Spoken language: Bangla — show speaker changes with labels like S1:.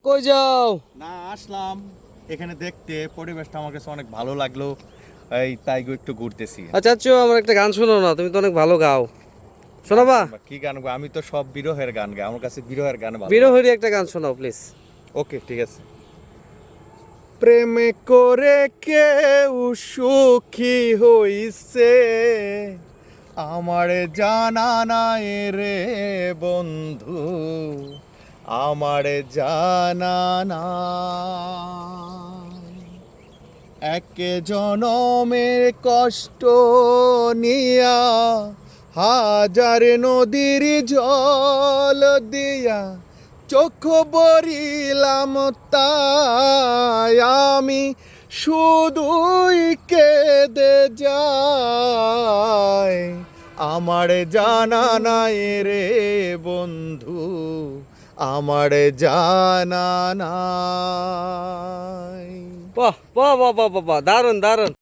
S1: কই যাও?
S2: না, আসলাম এখানে দেখতে, পরিবেশটা আমার কাছে অনেক ভালো লাগলো, এই তাই একটু ঘুরতেছি।
S1: আচ্ছা আচ্ছা, আমার একটা গান শোনাও না, তুমি তো অনেক ভালো গাও, শোনাবা?
S2: কি গান গাবো? আমি তো সব বিরহের গান গাই, আমার কাছে বিরহের গান ভালো লাগে।
S1: বিরহেরই একটা গান শোনাও প্লিজ।
S2: ওকে, ঠিক আছে। প্রেমে করে কেউ সুখী হইছে, আমারে জানা নাই রে বন্ধু, আমারে জানা নাই। এক জনমের কষ্ট নিয়া হাজার নদীর জল দিয়া চোখ বরিলাম, তাই আমি শুধুই কেঁদে যাই। আমার জানা নাই রে বন্ধু, আমার জানা নাই।
S1: বাহ বাহ বাহ বাহ বাহ, দারুন দারুন।